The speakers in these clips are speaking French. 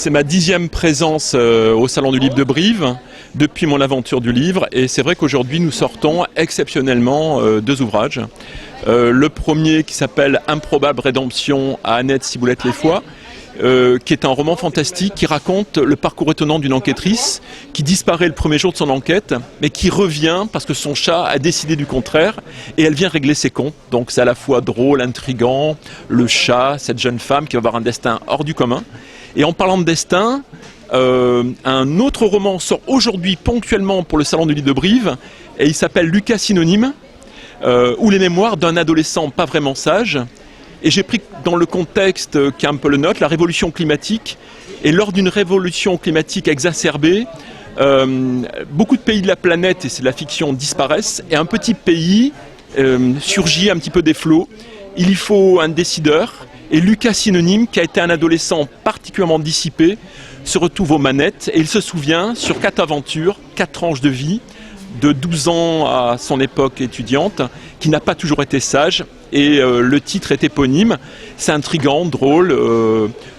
C'est ma 10e présence au Salon du Livre de Brive, depuis mon aventure du livre. Et c'est vrai qu'aujourd'hui, nous sortons exceptionnellement 2 ouvrages. Le premier qui s'appelle Improbable rédemption à Annette Ciboulette-Lesfoy, qui est un roman fantastique qui raconte le parcours étonnant d'une enquêtrice qui disparaît le premier jour de son enquête, mais qui revient parce que son chat a décidé du contraire et elle vient régler ses comptes. Donc c'est à la fois drôle, intriguant, le chat, cette jeune femme qui va avoir un destin hors du commun. Et en parlant de destin, un autre roman sort aujourd'hui ponctuellement pour le Salon du Livre de Brive et il s'appelle Lucas Synonyme, ou les mémoires d'un adolescent pas vraiment sage. Et j'ai pris dans le contexte qui est un peu le nôtre, la révolution climatique. Et lors d'une révolution climatique exacerbée, beaucoup de pays de la planète, et c'est de la fiction, disparaissent. Et un petit pays surgit un petit peu des flots. Il y faut un décideur. Et Lucas Synonyme, qui a été un adolescent particulièrement dissipé, se retrouve aux manettes. Et il se souvient, sur 4 aventures, 4 tranches de vie, de 12 ans à son époque étudiante, qui n'a pas toujours été sage. Et le titre est éponyme. C'est intriguant, drôle.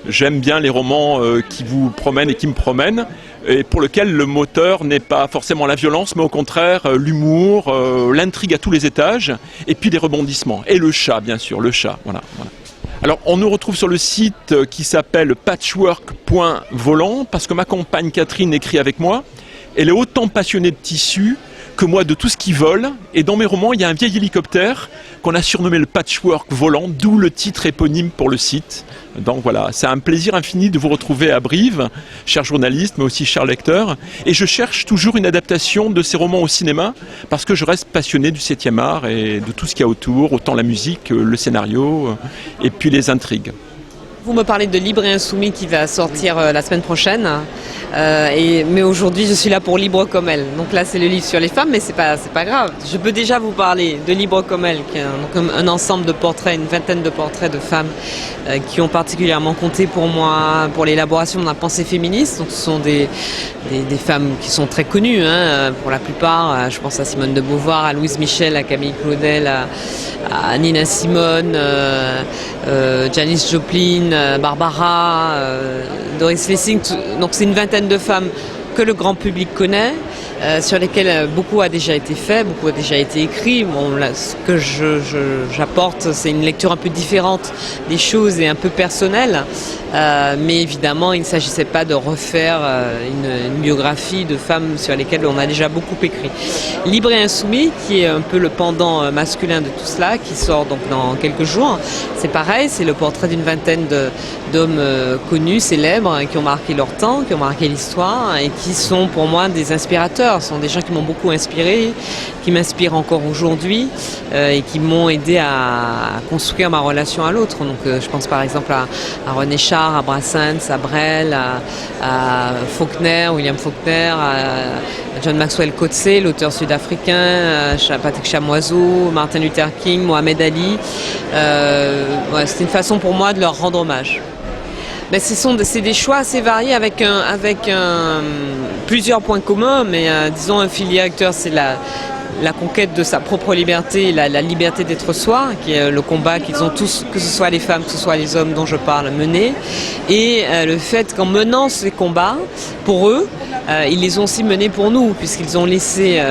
J'aime bien les romans qui vous promènent et qui me promènent, et pour lequel le moteur n'est pas forcément la violence, mais au contraire l'humour, l'intrigue à tous les étages, et puis des rebondissements. Et le chat, bien sûr, le chat. Voilà. Alors, on nous retrouve sur le site qui s'appelle patchwork.volant, parce que ma compagne Catherine écrit avec moi. Elle est autant passionnée de tissus que moi de tout ce qui vole. Et dans mes romans, il y a un vieil hélicoptère qu'on a surnommé le Patchwork volant, d'où le titre éponyme pour le site. Donc voilà, c'est un plaisir infini de vous retrouver à Brive, cher journaliste, mais aussi cher lecteur. Et je cherche toujours une adaptation de ces romans au cinéma, parce que je reste passionné du 7e art et de tout ce qu'il y a autour, autant la musique, le scénario, et puis les intrigues. Vous me parlez de Libre et Insoumis qui va sortir la semaine prochaine, mais aujourd'hui je suis là pour Libre comme elle. Donc là c'est le livre sur les femmes, mais c'est pas grave. Je peux déjà vous parler de Libre comme elle, qui est un ensemble de portraits, une vingtaine de portraits de femmes qui ont particulièrement compté pour moi, pour l'élaboration de la pensée féministe. Donc ce sont des femmes qui sont très connues, pour la plupart. Je pense à Simone de Beauvoir, à Louise Michel, à Camille Claudel, à Nina Simone, Janis Joplin, Barbara, Doris Lessing. Donc c'est une vingtaine de femmes que le grand public connaît, sur lesquelles beaucoup a déjà été fait, beaucoup a déjà été écrit. Bon, là, ce que j'apporte, c'est une lecture un peu différente des choses et un peu personnelle. Mais évidemment, il ne s'agissait pas de refaire une biographie de femmes sur lesquelles on a déjà beaucoup écrit. Libre et Insoumis, qui est un peu le pendant masculin de tout cela, qui sort donc dans quelques jours. C'est pareil, c'est le portrait d'une vingtaine d'hommes connus, célèbres, qui ont marqué leur temps, qui ont marqué l'histoire et qui sont pour moi des inspirateurs. Ce sont des gens qui m'ont beaucoup inspiré, qui m'inspirent encore aujourd'hui et qui m'ont aidé à construire ma relation à l'autre. Donc je pense par exemple à René Char, à Brassens, à Brel, à Faulkner, William Faulkner, à John Maxwell Coetzee, l'auteur sud-africain, Patrick Chamoiseau, Martin Luther King, Mohamed Ali. C'est une façon pour moi de leur rendre hommage. Ben, c'est des choix assez variés avec plusieurs points communs, mais disons un fil directeur, c'est la conquête de sa propre liberté, la liberté d'être soi, qui est le combat qu'ils ont tous, que ce soit les femmes, que ce soit les hommes dont je parle, mené. Et le fait qu'en menant ces combats, pour eux, ils les ont aussi menés pour nous, puisqu'ils ont laissé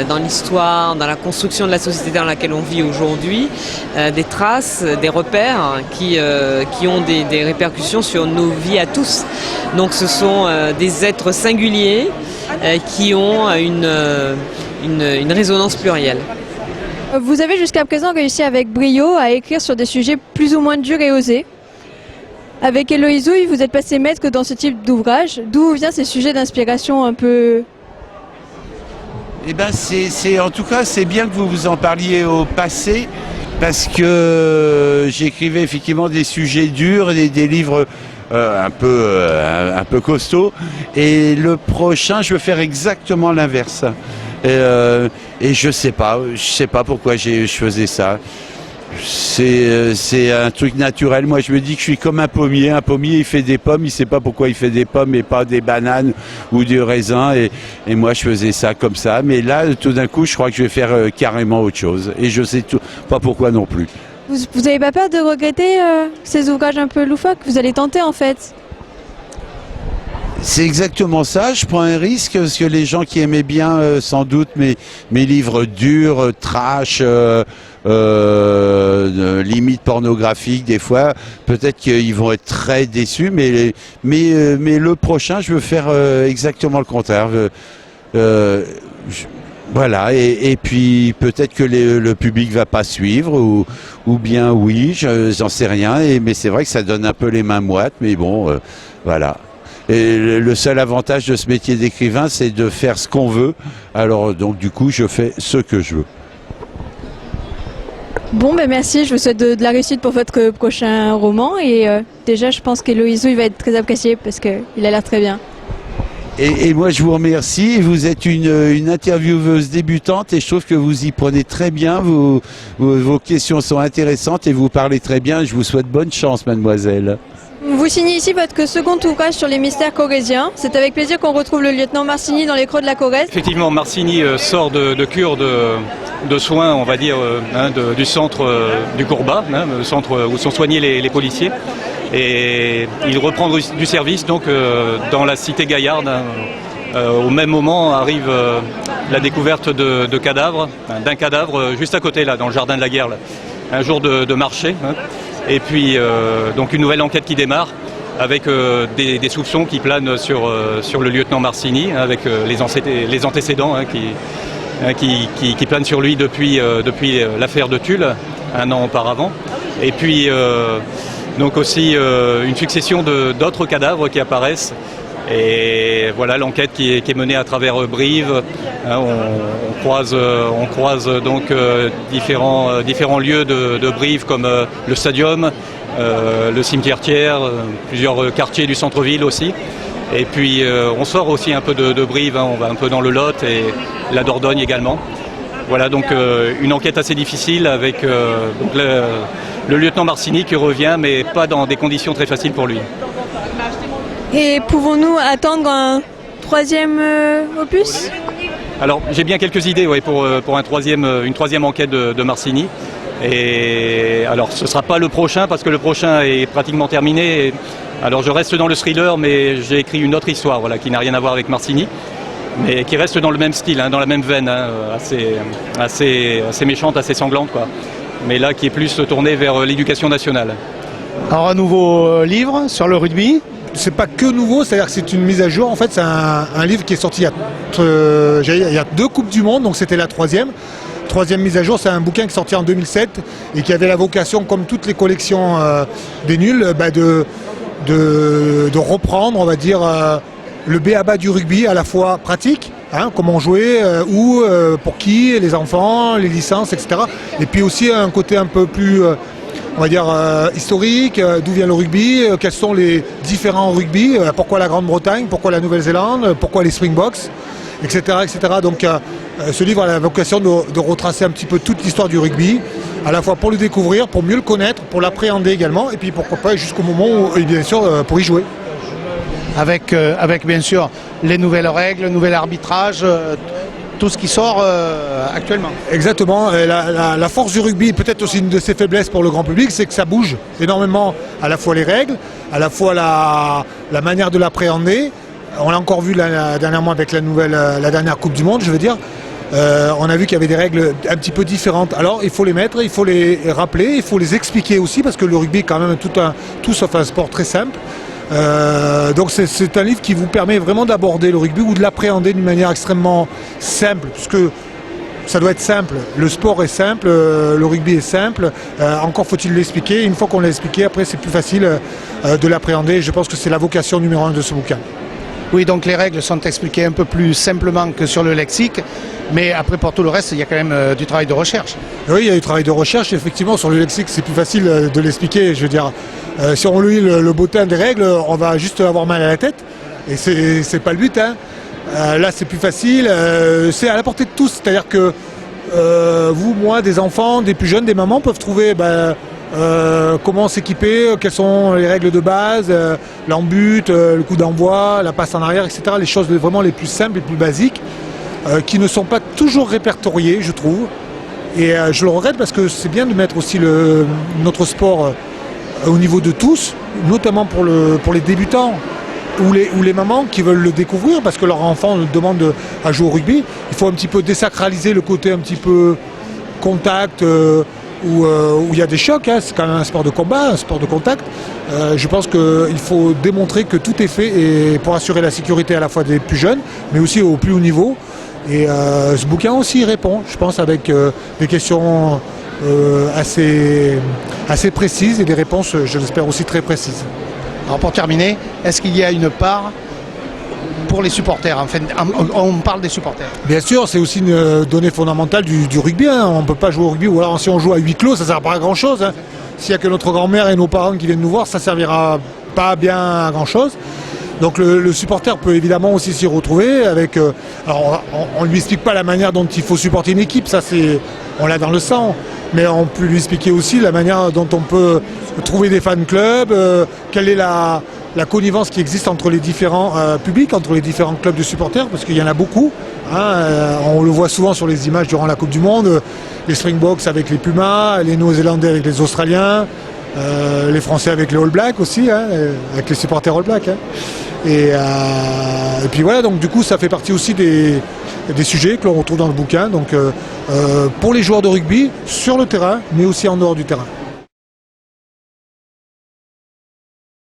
dans l'histoire, dans la construction de la société dans laquelle on vit aujourd'hui, des traces, des repères qui ont des répercussions sur nos vies à tous. Donc ce sont des êtres singuliers qui ont une résonance plurielle. Vous avez jusqu'à présent réussi avec brio à écrire sur des sujets plus ou moins durs et osés. Avec Héloïse Houille, vous êtes passé maître dans ce type d'ouvrage. D'où vient ces sujets d'inspiration un peu... Eh ben en tout cas, c'est bien que vous vous en parliez au passé, parce que j'écrivais effectivement des sujets durs, des livres un peu costauds. Et le prochain, je veux faire exactement l'inverse. Et je sais pas pourquoi je faisais ça. C'est un truc naturel. Moi, je me dis que je suis comme un pommier. Un pommier, il fait des pommes, il sait pas pourquoi il fait des pommes et pas des bananes ou du raisin. Et moi, je faisais ça comme ça. Mais là, tout d'un coup, je crois que je vais faire carrément autre chose. Et je sais pas pourquoi non plus. Vous avez pas peur de regretter ces ouvrages un peu loufoques? Vous allez tenter, en fait? C'est exactement ça, je prends un risque parce que les gens qui aimaient bien sans doute mes livres durs, trash, limite pornographiques des fois, peut-être qu'ils vont être très déçus, mais le prochain, je veux faire exactement le contraire. Voilà, et puis peut-être que le public va pas suivre, ou bien oui, j'en sais rien, mais c'est vrai que ça donne un peu les mains moites, mais bon, voilà. Et le seul avantage de ce métier d'écrivain, c'est de faire ce qu'on veut. Alors donc du coup, je fais ce que je veux. Bon, ben merci, je vous souhaite de la réussite pour votre prochain roman. Et déjà, je pense qu'Héloïse il va être très apprécié parce qu'il a l'air très bien. Et moi, je vous remercie. Vous êtes une intervieweuse débutante et je trouve que vous y prenez très bien. Vos questions sont intéressantes et vous parlez très bien. Je vous souhaite bonne chance, mademoiselle. Vous signez ici votre second ouvrage sur les mystères corréziens. C'est avec plaisir qu'on retrouve le lieutenant Marcini dans les creux de la Corrèze. Effectivement, Marcini sort de cure de soins, on va dire, du centre du Courbat, le centre où sont soignés les policiers. Et il reprend du service donc dans la cité Gaillarde. Au même moment arrive la découverte de cadavres, d'un cadavre juste à côté, là, dans le jardin de la guerre, là. Un jour de marché. Et puis donc une nouvelle enquête qui démarre avec des soupçons qui planent sur le lieutenant Marcini, avec les antécédents qui planent sur lui depuis l'affaire de Tulle, un an auparavant. Et puis donc aussi une succession d'autres cadavres qui apparaissent. Et voilà l'enquête qui est menée à travers Brive. On croise donc différents lieux de Brive comme le stadium, le cimetière Thiers, plusieurs quartiers du centre-ville aussi. Et puis on sort aussi un peu de Brive, on va un peu dans le Lot et la Dordogne également. Voilà donc une enquête assez difficile avec donc le lieutenant Marcini qui revient, mais pas dans des conditions très faciles pour lui. Et pouvons-nous attendre un troisième opus ? Alors j'ai bien quelques idées pour une troisième enquête de Marcini. Et alors ce ne sera pas le prochain parce que le prochain est pratiquement terminé. Alors je reste dans le thriller, mais j'ai écrit une autre histoire qui n'a rien à voir avec Marcini, mais qui reste dans le même style, dans la même veine, assez méchante, assez sanglante, mais là qui est plus tournée vers l'éducation nationale. Alors un nouveau livre sur le rugby. C'est pas que nouveau, c'est-à-dire que c'est une mise à jour. En fait, c'est un livre qui est sorti il y a 2 Coupes du Monde, donc c'était la troisième. Troisième mise à jour, c'est un bouquin qui est sorti en 2007 et qui avait la vocation, comme toutes les collections des nuls, de reprendre, on va dire, le b.a.-ba du rugby, à la fois pratique, comment jouer, où, pour qui, les enfants, les licences, etc. Et puis aussi un côté un peu plus... on va dire historique, d'où vient le rugby, quels sont les différents rugby, pourquoi la Grande-Bretagne, pourquoi la Nouvelle-Zélande, pourquoi les Springboks, etc. etc. Donc ce livre a la vocation de retracer un petit peu toute l'histoire du rugby, à la fois pour le découvrir, pour mieux le connaître, pour l'appréhender également, et puis pourquoi pas jusqu'au moment où, et bien sûr, pour y jouer. Avec bien sûr les nouvelles règles, le nouvel arbitrage, tout ce qui sort actuellement. Exactement. La force du rugby, peut-être aussi une de ses faiblesses pour le grand public, c'est que ça bouge énormément, à la fois les règles, à la fois la manière de l'appréhender. On l'a encore vu dernièrement avec la dernière Coupe du Monde, je veux dire. On a vu qu'il y avait des règles un petit peu différentes. Alors il faut les mettre, il faut les rappeler, il faut les expliquer aussi, parce que le rugby est quand même tout sauf un sport très simple. Donc c'est un livre qui vous permet vraiment d'aborder le rugby ou de l'appréhender d'une manière extrêmement simple, puisque ça doit être simple. Le sport est simple, le rugby est simple, encore faut-il l'expliquer. Une fois qu'on l'a expliqué, après c'est plus facile de l'appréhender. Je pense que c'est la vocation numéro 1 de ce bouquin. Oui, donc les règles sont expliquées un peu plus simplement que sur le lexique, mais après pour tout le reste, il y a quand même du travail de recherche. Oui, il y a du travail de recherche, effectivement, sur le lexique c'est plus facile de l'expliquer. Je veux dire, si on lit le bottin des règles, on va juste avoir mal à la tête, et c'est pas le but. Là c'est plus facile, c'est à la portée de tous, c'est-à-dire que vous, moi, des enfants, des plus jeunes, des mamans peuvent trouver... comment s'équiper, quelles sont les règles de base, l'embut, le coup d'envoi, la passe en arrière, etc. Les choses vraiment les plus simples, les plus basiques, qui ne sont pas toujours répertoriées, je trouve. Et je le regrette parce que c'est bien de mettre aussi notre sport au niveau de tous, notamment pour les débutants. ou les mamans qui veulent le découvrir parce que leur enfant demande à jouer au rugby. Il faut un petit peu désacraliser le côté un petit peu contact où il y a des chocs, hein. C'est quand même un sport de combat, un sport de contact. Je pense qu'il faut démontrer que tout est fait et pour assurer la sécurité à la fois des plus jeunes mais aussi au plus haut niveau. Et ce bouquin aussi y répond, je pense, avec des questions assez précises et des réponses, je l'espère, aussi très précises. Alors pour terminer, est-ce qu'il y a une part pour les supporters? Enfin, on parle des supporters. Bien sûr, c'est aussi une donnée fondamentale du rugby, hein. On ne peut pas jouer au rugby, ou alors si on joue à huis clos, ça ne sert pas à grand chose, hein. S'il n'y a que notre grand-mère et nos parents qui viennent nous voir, ça ne servira pas bien à grand chose. Donc le supporter peut évidemment aussi s'y retrouver avec. Alors on ne lui explique pas la manière dont il faut supporter une équipe, ça on l'a dans le sang. Mais on peut lui expliquer aussi la manière dont on peut trouver des fan clubs, quelle est la connivence qui existe entre les différents publics, entre les différents clubs de supporters, parce qu'il y en a beaucoup. Hein, on le voit souvent sur les images durant la Coupe du Monde, les Springboks avec les Pumas, les Néo-Zélandais avec les Australiens, les Français avec les All Blacks aussi, hein, avec les supporters All Blacks. Hein. Et puis voilà, donc du coup ça fait partie aussi des sujets que l'on retrouve dans le bouquin, donc pour les joueurs de rugby, sur le terrain, mais aussi en dehors du terrain.